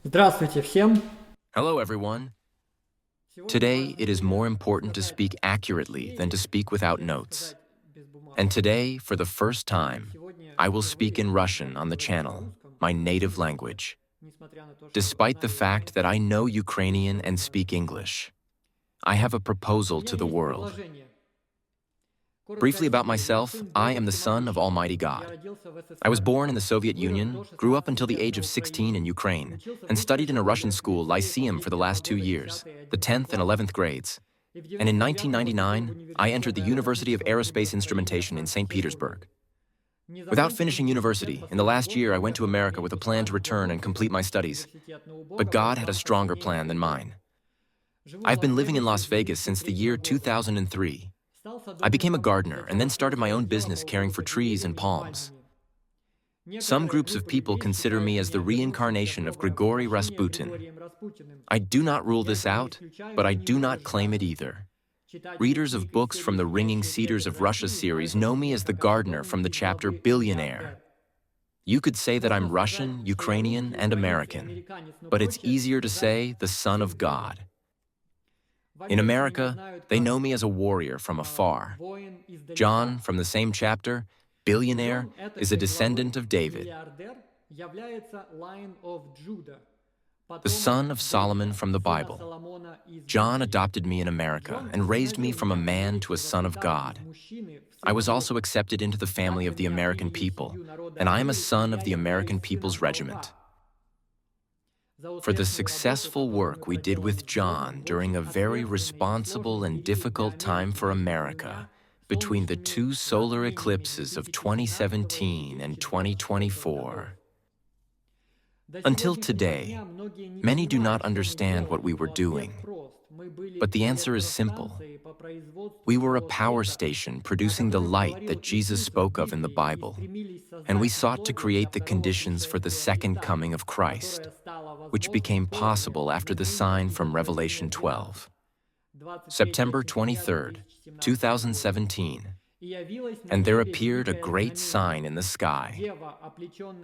Здравствуйте всем! Hello, everyone. Today, it is more important to speak accurately than to speak without notes. And today, for the first time, I will speak in Russian on the channel, my native language, despite the fact that I know Ukrainian and speak English. I have a proposal to the world. Briefly about myself, I am the son of Almighty God. I was born in the Soviet Union, grew up until the age of 16 in Ukraine, and studied in a Russian school, Lyceum, for the last 2 years, the 10th and 11th grades. And in 1999, I entered the University of Aerospace Instrumentation in St. Petersburg. Without finishing university, in the last year I went to America with a plan to return and complete my studies. But God had a stronger plan than mine. I've been living in Las Vegas since the year 2003. I became a gardener and then started my own business caring for trees and palms. Some groups of people consider me as the reincarnation of Grigory Rasputin. I do not rule this out, but I do not claim it either. Readers of books from the Ringing Cedars of Russia series know me as the gardener from the chapter Billionaire. You could say that I'm Russian, Ukrainian, and American, but it's easier to say the Son of God. In America, they know me as a warrior from afar. John, from the same chapter, Billionaire, is a descendant of David, the son of Solomon from the Bible. John adopted me in America and raised me from a man to a son of God. I was also accepted into the family of the American people, and I am a son of the American People's Regiment. For the successful work we did with John during a very responsible and difficult time for America, between the two solar eclipses of 2017 and 2024. Until today, many do not understand what we were doing. But the answer is simple. We were a power station producing the light that Jesus spoke of in the Bible, and we sought to create the conditions for the second coming of Christ, which became possible after the sign from Revelation 12. September 23rd, 2017, and there appeared a great sign in the sky,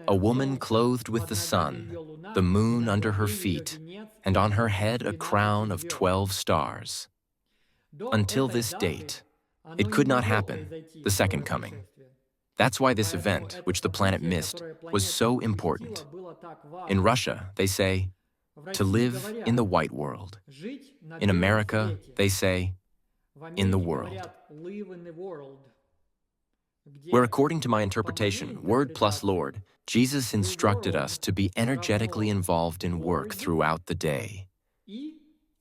a woman clothed with the sun, the moon under her feet, and on her head a crown of 12 stars. Until this date, it could not happen, the second coming. That's why this event, which the planet missed, was so important. In Russia, they say, to live in the white world. In America, they say, in the world. Where, according to my interpretation, word plus Lord, Jesus instructed us to be energetically involved in work throughout the day.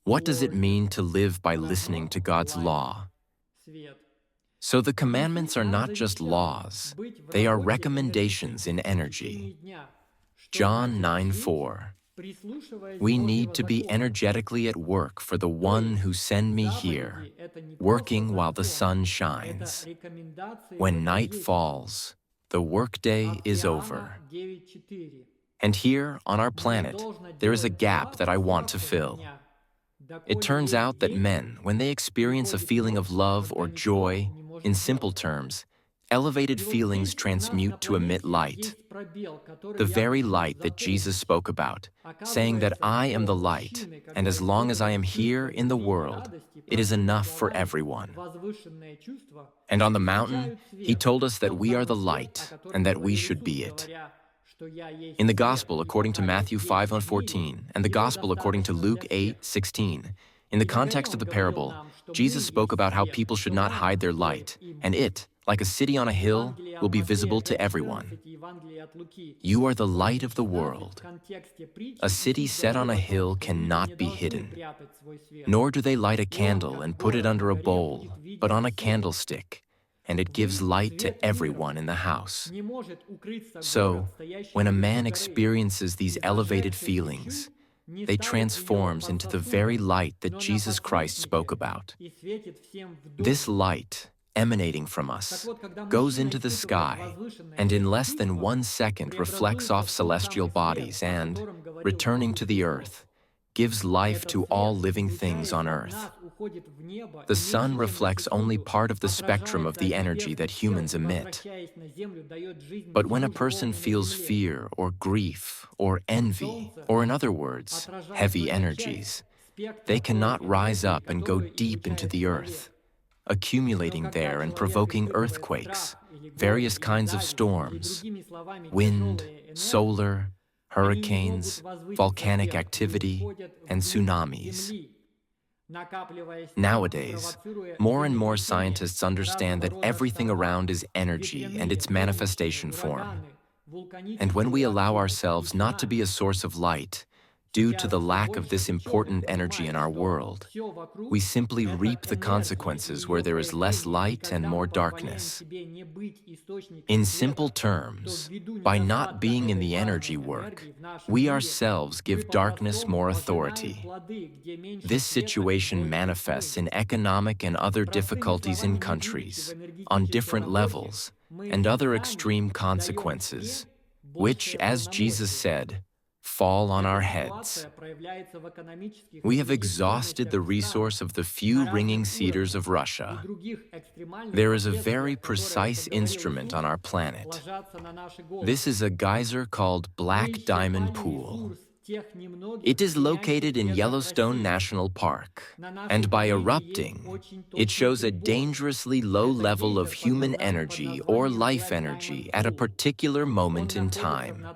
What does it mean to live by listening to God's law? So the commandments are not just laws, they are recommendations in energy. John 9:4. We need to be energetically at work for the one who sent me here, working while the sun shines. When night falls, the workday is over. And here, on our planet, there is a gap that I want to fill. It turns out that men, when they experience a feeling of love or joy, in simple terms, elevated feelings transmute to emit light, the very light that Jesus spoke about, saying that I am the light, and as long as I am here in the world, it is enough for everyone. And on the mountain, he told us that we are the light, and that we should be it. In the Gospel according to Matthew 5:14, and the Gospel according to Luke 8:16, in the context of the parable, Jesus spoke about how people should not hide their light, and it, like a city on a hill, will be visible to everyone. You are the light of the world. A city set on a hill cannot be hidden. Nor do they light a candle and put it under a bowl, but on a candlestick, and it gives light to everyone in the house. So, when a man experiences these elevated feelings, they transforms into the very light that Jesus Christ spoke about. This light, emanating from us, goes into the sky, and in less than 1 second reflects off celestial bodies and, returning to the earth, gives life to all living things on earth. The sun reflects only part of the spectrum of the energy that humans emit. But when a person feels fear or grief or envy, or in other words, heavy energies, they cannot rise up and go deep into the earth, accumulating there and provoking earthquakes, various kinds of storms, wind, solar, hurricanes, volcanic activity, and tsunamis. Nowadays, more and more scientists understand that everything around is energy and its manifestation form. And when we allow ourselves not to be a source of light, due to the lack of this important energy in our world, we simply reap the consequences where there is less light and more darkness. In simple terms, by not being in the energy work, we ourselves give darkness more authority. This situation manifests in economic and other difficulties in countries, on different levels, and other extreme consequences, which, as Jesus said, fall on our heads. We have exhausted the resource of the few ringing cedars of Russia. There is a very precise instrument on our planet. This is a geyser called Black Diamond Pool. It is located in Yellowstone National Park, and by erupting, it shows a dangerously low level of human energy or life energy at a particular moment in time.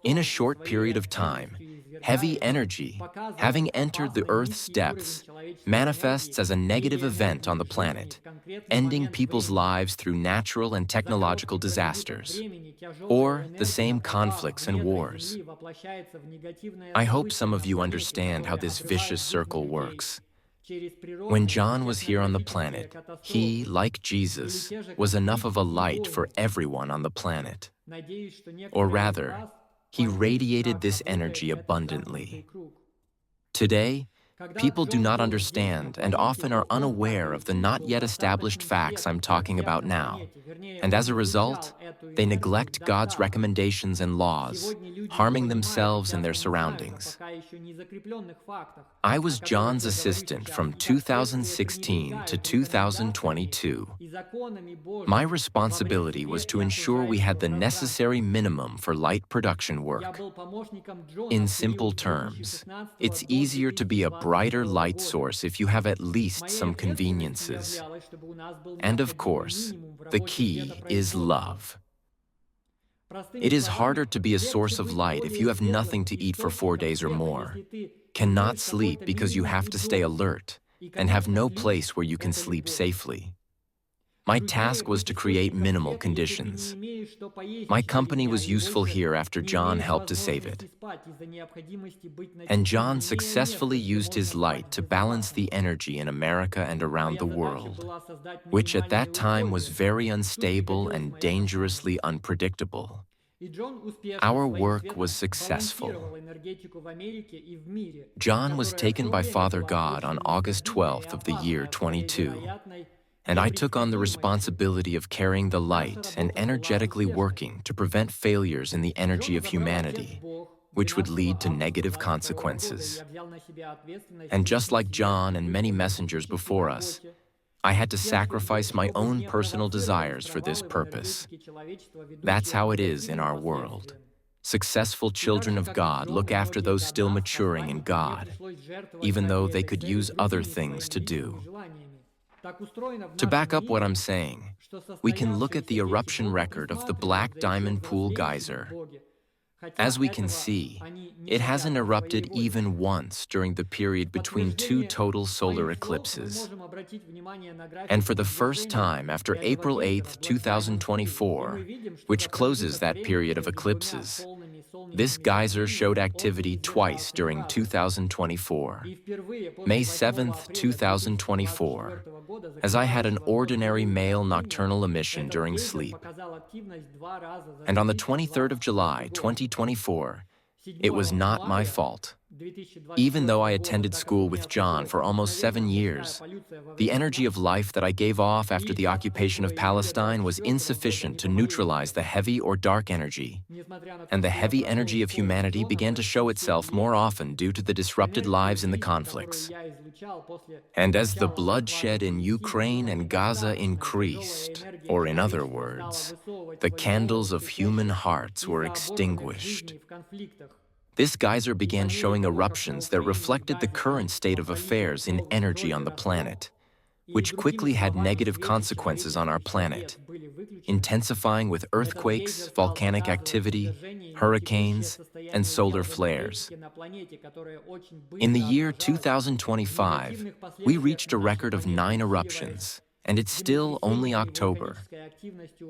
In a short period of time, heavy energy, having entered the Earth's depths, manifests as a negative event on the planet, ending people's lives through natural and technological disasters, or the same conflicts and wars. I hope some of you understand how this vicious circle works. When John was here on the planet, he, like Jesus, was enough of a light for everyone on the planet. Or rather, he radiated this energy abundantly. Today, people do not understand and often are unaware of the not yet established facts I'm talking about now, and as a result, they neglect God's recommendations and laws, harming themselves and their surroundings. I was John's assistant from 2016 to 2022. My responsibility was to ensure we had the necessary minimum for light production work. In simple terms, it's easier to be a brighter light source if you have at least some conveniences. And of course, the key is love. It is harder to be a source of light if you have nothing to eat for 4 days or more, cannot sleep because you have to stay alert, and have no place where you can sleep safely. My task was to create minimal conditions. My company was useful here after John helped to save it. And John successfully used his light to balance the energy in America and around the world, which at that time was very unstable and dangerously unpredictable. Our work was successful. John was taken by Father God on August 12th of the year 22. And I took on the responsibility of carrying the light and energetically working to prevent failures in the energy of humanity, which would lead to negative consequences. And just like John and many messengers before us, I had to sacrifice my own personal desires for this purpose. That's how it is in our world. Successful children of God look after those still maturing in God, even though they could use other things to do. To back up what I'm saying, we can look at the eruption record of the Black Diamond Pool geyser. As we can see, it hasn't erupted even once during the period between two total solar eclipses. And for the first time after April 8, 2024, which closes that period of eclipses, this geyser showed activity twice during 2024. May 7, 2024, as I had an ordinary male nocturnal emission during sleep. And on the 23rd of July, 2024, it was not my fault. Even though I attended school with John for almost 7 years, the energy of life that I gave off after the occupation of Palestine was insufficient to neutralize the heavy or dark energy, and the heavy energy of humanity began to show itself more often due to the disrupted lives in the conflicts. And as the bloodshed in Ukraine and Gaza increased, or in other words, the candles of human hearts were extinguished, this geyser began showing eruptions that reflected the current state of affairs in energy on the planet, which quickly had negative consequences on our planet, intensifying with earthquakes, volcanic activity, hurricanes, and solar flares. In the year 2025, we reached a record of 9 eruptions, and it's still only October.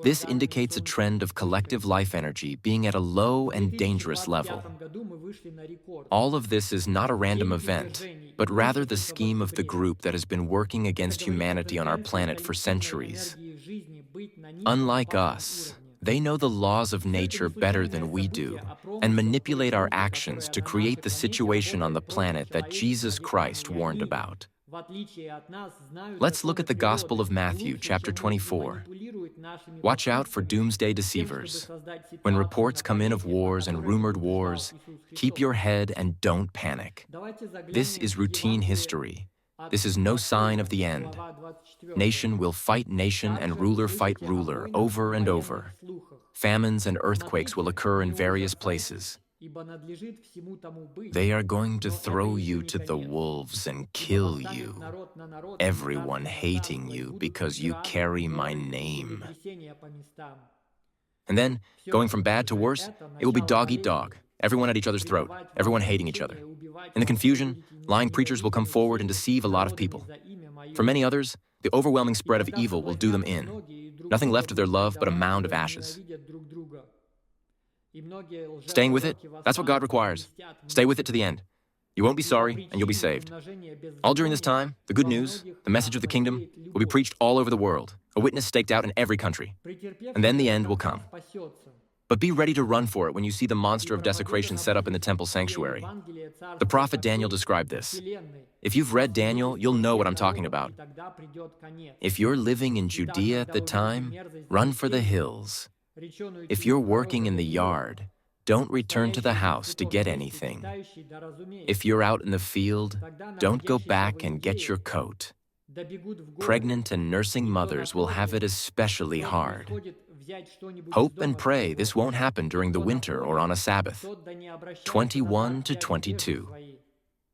This indicates a trend of collective life energy being at a low and dangerous level. All of this is not a random event, but rather the scheme of the group that has been working against humanity on our planet for centuries. Unlike us, they know the laws of nature better than we do and manipulate our actions to create the situation on the planet that Jesus Christ warned about. Let's look at the Gospel of Matthew, chapter 24. Watch out for doomsday deceivers. When reports come in of wars and rumored wars, keep your head and don't panic. This is routine history. This is no sign of the end. Nation will fight nation and ruler fight ruler over and over. Famines and earthquakes will occur in various places. They are going to throw you to the wolves and kill you, everyone hating you because you carry my name. And then, going from bad to worse, it will be dog eat dog, everyone at each other's throat, everyone hating each other. In the confusion, lying preachers will come forward and deceive a lot of people. For many others, the overwhelming spread of evil will do them in. Nothing left of their love but a mound of ashes. Staying with it, that's what God requires. Stay with it to the end. You won't be sorry, and you'll be saved. All during this time, the good news, the message of the kingdom, will be preached all over the world, a witness staked out in every country. And then the end will come. But be ready to run for it when you see the monster of desecration set up in the temple sanctuary. The prophet Daniel described this. If you've read Daniel, you'll know what I'm talking about. If you're living in Judea at the time, run for the hills. If you're working in the yard, don't return to the house to get anything. If you're out in the field, don't go back and get your coat. Pregnant and nursing mothers will have it especially hard. Hope and pray this won't happen during the winter or on a Sabbath. 21 to 22.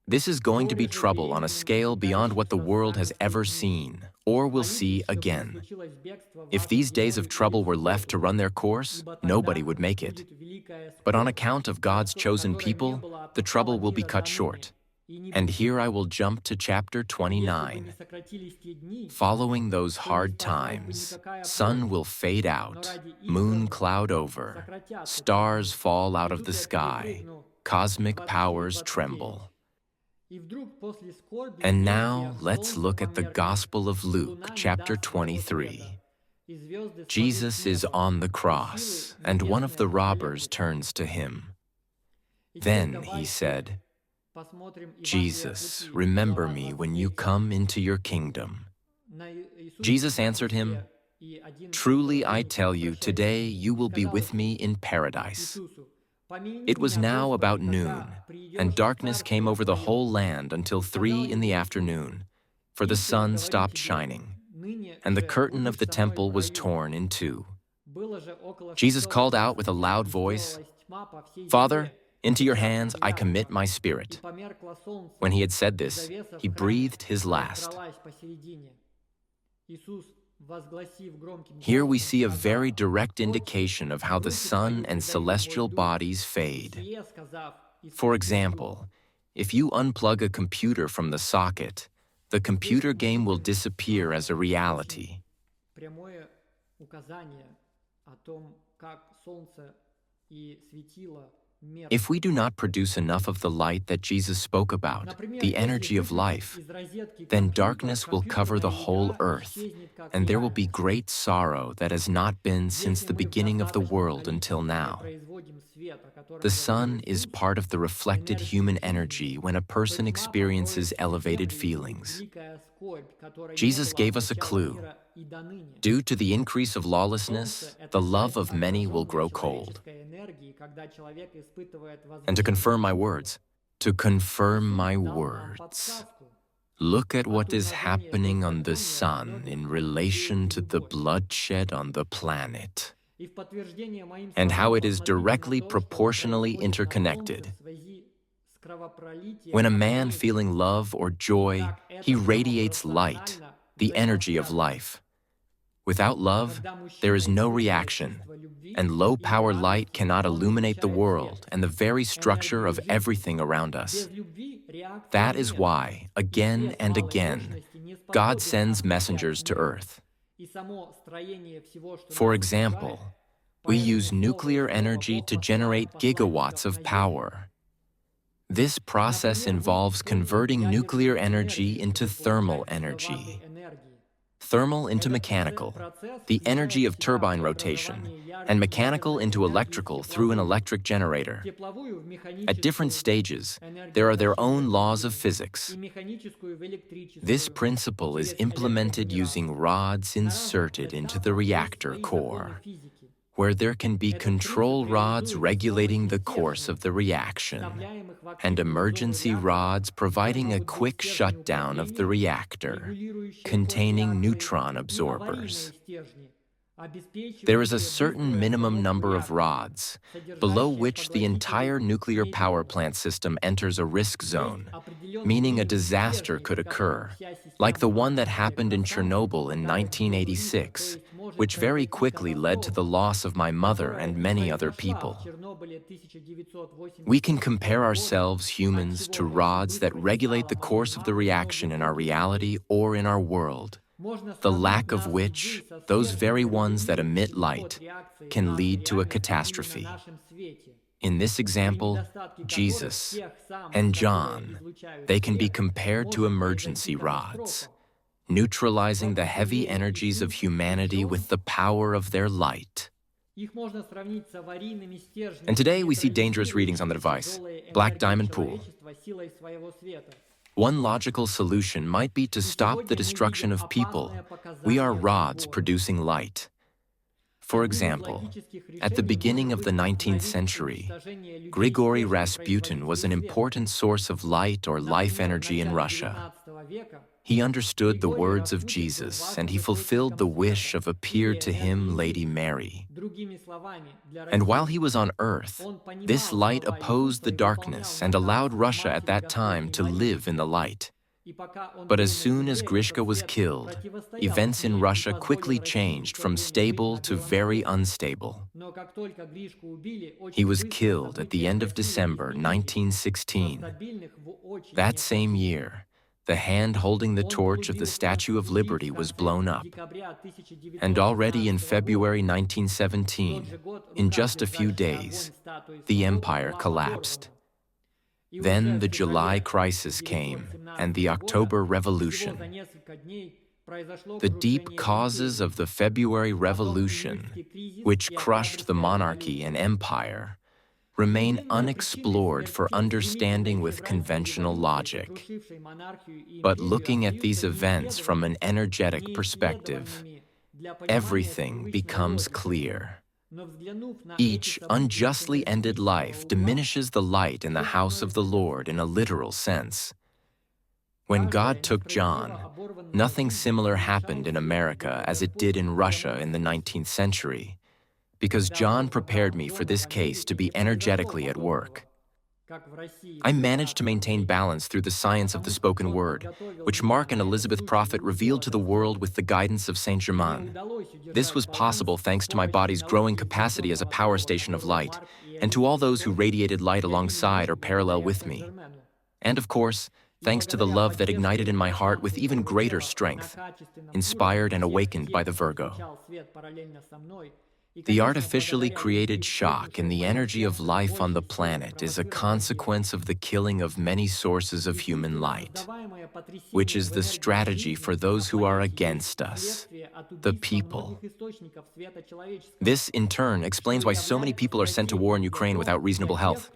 This is going to be trouble on a scale beyond what the world has ever seen or will see again. If these days of trouble were left to run their course, nobody would make it. But on account of God's chosen people, the trouble will be cut short. And here I will jump to chapter 29. Following those hard times, sun will fade out, moon cloud over, stars fall out of the sky, cosmic powers tremble. And now let's look at the Gospel of Luke, chapter 23. Jesus is on the cross, and one of the robbers turns to him. Then he said, "Jesus, remember me when you come into your kingdom." Jesus answered him, "Truly I tell you, today you will be with me in paradise." It was now about noon, and darkness came over the whole land until 3 in the afternoon, for the sun stopped shining, and the curtain of the temple was torn in two. Jesus called out with a loud voice, "Father, into your hands I commit my spirit." When he had said this, he breathed his last. Here we see a very direct indication of how the sun and celestial bodies fade. For example, if you unplug a computer from the socket, the computer game will disappear as a reality. If we do not produce enough of the light that Jesus spoke about, the energy of life, then darkness will cover the whole earth, and there will be great sorrow that has not been since the beginning of the world until now. The sun is part of the reflected human energy when a person experiences elevated feelings. Jesus gave us a clue. Due to the increase of lawlessness, the love of many will grow cold. And to confirm my words, look at what is happening on the sun in relation to the bloodshed on the planet, and how it is directly proportionally interconnected. When a man feeling love or joy, he radiates light, the energy of life. Without love, there is no reaction, and low-power light cannot illuminate the world and the very structure of everything around us. That is why, again and again, God sends messengers to Earth. For example, we use nuclear energy to generate gigawatts of power. This process involves converting nuclear energy into thermal energy. Thermal into mechanical, the energy of turbine rotation, and mechanical into electrical through an electric generator. At different stages, there are their own laws of physics. This principle is implemented using rods inserted into the reactor core, where there can be control rods regulating the course of the reaction, and emergency rods providing a quick shutdown of the reactor, containing neutron absorbers. There is a certain minimum number of rods, below which the entire nuclear power plant system enters a risk zone, meaning a disaster could occur, like the one that happened in Chernobyl in 1986, which very quickly led to the loss of my mother and many other people. We can compare ourselves, humans, to rods that regulate the course of the reaction in our reality or in our world, the lack of which, those very ones that emit light, can lead to a catastrophe. In this example, Jesus and John, they can be compared to emergency rods, neutralizing the heavy energies of humanity with the power of their light. And today we see dangerous readings on the device, Black Diamond Pool. One logical solution might be to stop the destruction of people. We are rods producing light. For example, at the beginning of the 19th century, Grigory Rasputin was an important source of light or life energy in Russia. He understood the words of Jesus, and he fulfilled the wish of appeared to him Lady Mary. And while he was on earth, this light opposed the darkness and allowed Russia at that time to live in the light. But as soon as Grishka was killed, events in Russia quickly changed from stable to very unstable. He was killed at the end of December 1916. That same year, the hand holding the torch of the Statue of Liberty was blown up. And already in February 1917, in just a few days, the empire collapsed. Then the July crisis came, and the October Revolution. The deep causes of the February Revolution, which crushed the monarchy and empire, remain unexplored for understanding with conventional logic. But looking at these events from an energetic perspective, everything becomes clear. Each unjustly ended life diminishes the light in the house of the Lord in a literal sense. When God took John, nothing similar happened in America as it did in Russia in the 19th century, because John prepared me for this case to be energetically at work. I managed to maintain balance through the science of the spoken word, which Mark and Elizabeth Prophet revealed to the world with the guidance of Saint Germain. This was possible thanks to my body's growing capacity as a power station of light, and to all those who radiated light alongside or parallel with me. And of course, thanks to the love that ignited in my heart with even greater strength, inspired and awakened by the Virgo. The artificially created shock in the energy of life on the planet is a consequence of the killing of many sources of human light, which is the strategy for those who are against us, the people. This, in turn, explains why so many people are sent to war in Ukraine without reasonable health.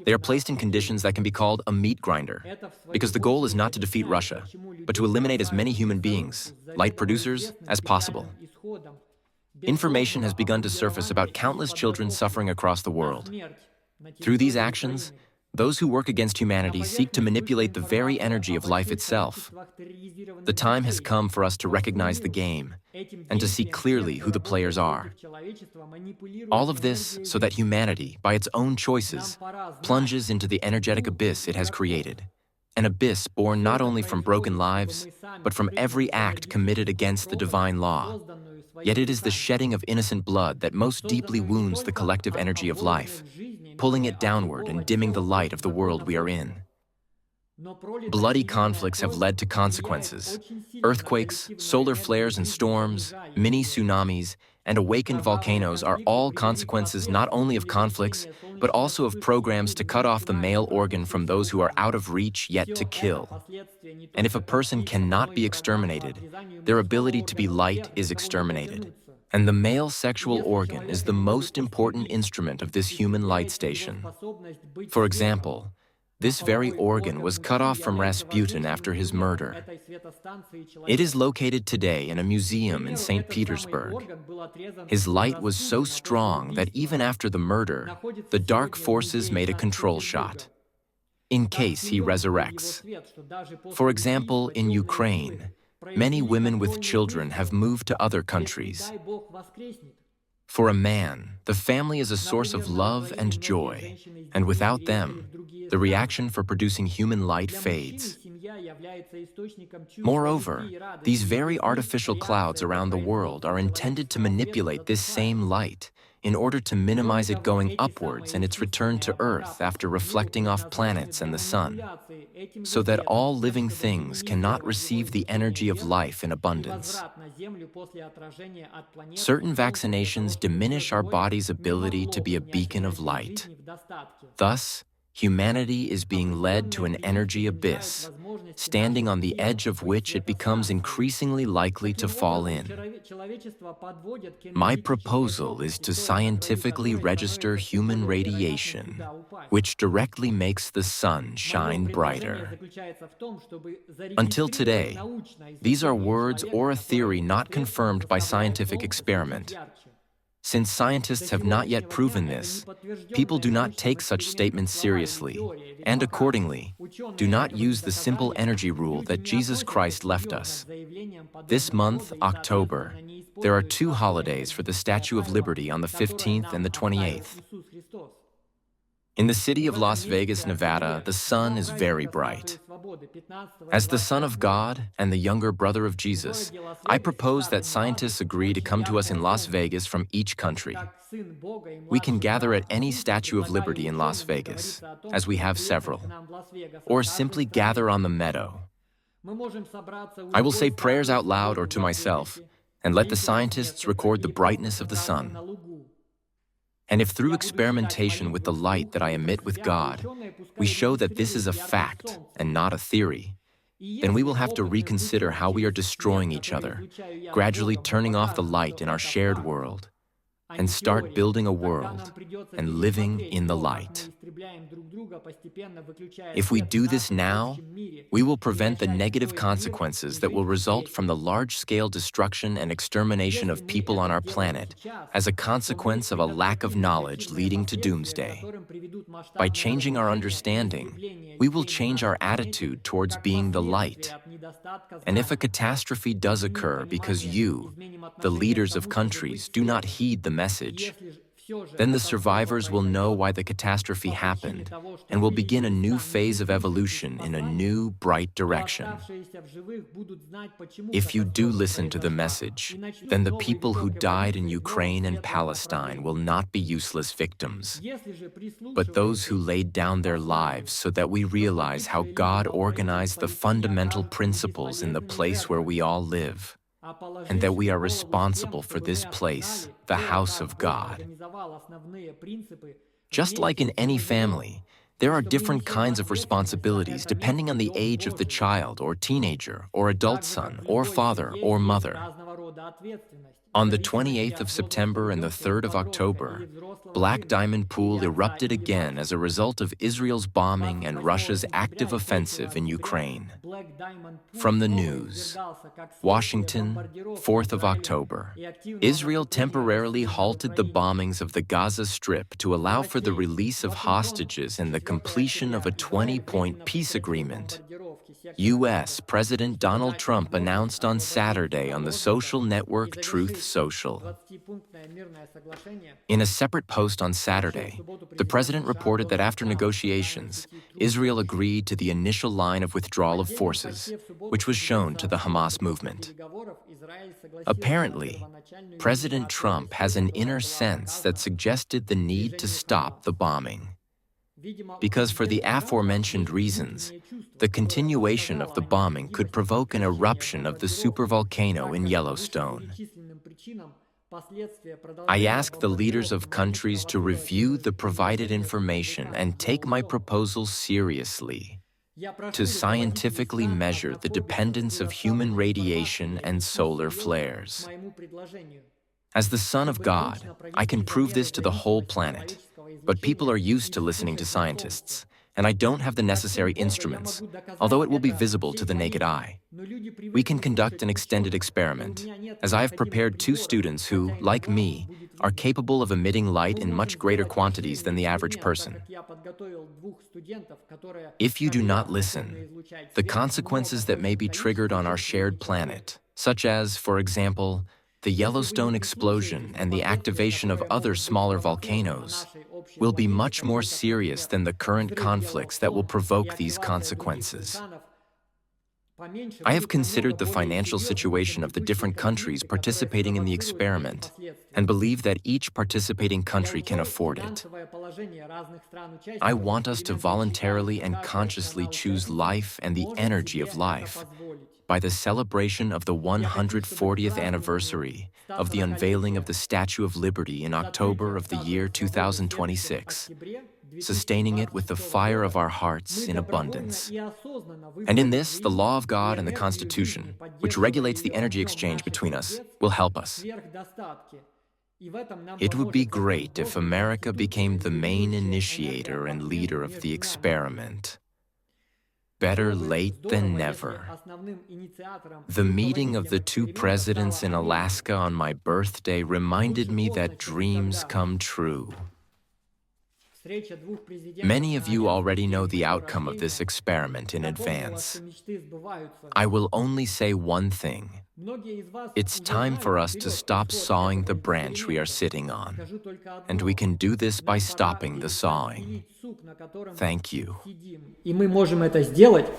They are placed in conditions that can be called a meat grinder, because the goal is not to defeat Russia, but to eliminate as many human beings, light producers, as possible. Information has begun to surface about countless children suffering across the world. Through these actions, those who work against humanity seek to manipulate the very energy of life itself. The time has come for us to recognize the game and to see clearly who the players are. All of this so that humanity, by its own choices, plunges into the energetic abyss it has created. An abyss born not only from broken lives, but from every act committed against the divine law. Yet it is the shedding of innocent blood that most deeply wounds the collective energy of life, pulling it downward and dimming the light of the world we are in. Bloody conflicts have led to consequences. Earthquakes, solar flares and storms, mini tsunamis, and awakened volcanoes are all consequences not only of conflicts, but also of programs to cut off the male organ from those who are out of reach yet to kill. And if a person cannot be exterminated, their ability to be light is exterminated. And the male sexual organ is the most important instrument of this human light station. For example, this very organ was cut off from Rasputin after his murder. It is located today in a museum in St. Petersburg. His light was so strong that even after the murder, the dark forces made a control shot, in case he resurrects. For example, in Ukraine, many women with children have moved to other countries. For a man, the family is a source of love and joy, and without them, the reaction for producing human light fades. Moreover, these very artificial clouds around the world are intended to manipulate this same light in order to minimize it going upwards and its return to Earth after reflecting off planets and the sun, so that all living things cannot receive the energy of life in abundance. Certain vaccinations diminish our body's ability to be a beacon of light. Thus, humanity is being led to an energy abyss, standing on the edge of which it becomes increasingly likely to fall in. My proposal is to scientifically register human radiation, which directly makes the sun shine brighter. Until today, these are words or a theory not confirmed by scientific experiment. Since scientists have not yet proven this, people do not take such statements seriously, and accordingly, do not use the simple energy rule that Jesus Christ left us. This month, October, there are 2 holidays for the Statue of Liberty on the 15th and the 28th. In the city of Las Vegas, Nevada, the sun is very bright. As the Son of God and the younger brother of Jesus, I propose that scientists agree to come to us in Las Vegas from each country. We can gather at any Statue of Liberty in Las Vegas, as we have several, or simply gather on the meadow. I will say prayers out loud or to myself, and let the scientists record the brightness of the sun. And if through experimentation with the light that I emit with God, we show that this is a fact and not a theory, then we will have to reconsider how we are destroying each other, gradually turning off the light in our shared world, and start building a world and living in the light. If we do this now, we will prevent the negative consequences that will result from the large-scale destruction and extermination of people on our planet as a consequence of a lack of knowledge leading to doomsday. By changing our understanding, we will change our attitude towards being the light. And if a catastrophe does occur because you, the leaders of countries, do not heed the message, then the survivors will know why the catastrophe happened and will begin a new phase of evolution in a new, bright direction. If you do listen to the message, then the people who died in Ukraine and Palestine will not be useless victims, but those who laid down their lives so that we realize how God organized the fundamental principles in the place where we all live. and that we are responsible for this place, the house of God. Just like in any family, there are different kinds of responsibilities depending on the age of the child or teenager or adult son or father or mother. On the 28th of September and the 3rd of October, Black Diamond Pool erupted again as a result of Israel's bombing and Russia's active offensive in Ukraine. From the news, Washington, 4th of October. Israel temporarily halted the bombings of the Gaza Strip to allow for the release of hostages and the completion of a 20-point peace agreement. U.S. President Donald Trump announced on Saturday on the social network Truth Social. In a separate post on Saturday, the president reported that after negotiations, Israel agreed to the initial line of withdrawal of forces, which was shown to the Hamas movement. Apparently, President Trump has an inner sense that suggested the need to stop the bombing. Because for the aforementioned reasons, the continuation of the bombing could provoke an eruption of the supervolcano in Yellowstone. I ask the leaders of countries to review the provided information and take my proposal seriously, to scientifically measure the dependence of human radiation and solar flares. As the Son of God, I can prove this to the whole planet, but people are used to listening to scientists, and I don't have the necessary instruments, although it will be visible to the naked eye. We can conduct an extended experiment, as I have prepared 2 students who, like me, are capable of emitting light in much greater quantities than the average person. If you do not listen, the consequences that may be triggered on our shared planet, such as, for example, the Yellowstone explosion and the activation of other smaller volcanoes, will be much more serious than the current conflicts that will provoke these consequences. I have considered the financial situation of the different countries participating in the experiment and believe that each participating country can afford it. I want us to voluntarily and consciously choose life and the energy of life by the celebration of the 140th anniversary of the unveiling of the Statue of Liberty in October of the year 2026, sustaining it with the fire of our hearts in abundance. And in this, the law of God and the Constitution, which regulates the energy exchange between us, will help us. It would be great if America became the main initiator and leader of the experiment. Better late than never. The meeting of the 2 presidents in Alaska on my birthday reminded me that dreams come true. Many of you already know the outcome of this experiment in advance. I will only say one thing. It's time for us to stop sawing the branch we are sitting on, and we can do this by stopping the sawing. Thank you. И мы можем это сделать,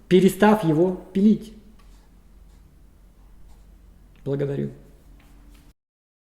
перестав его пилить. Благодарю.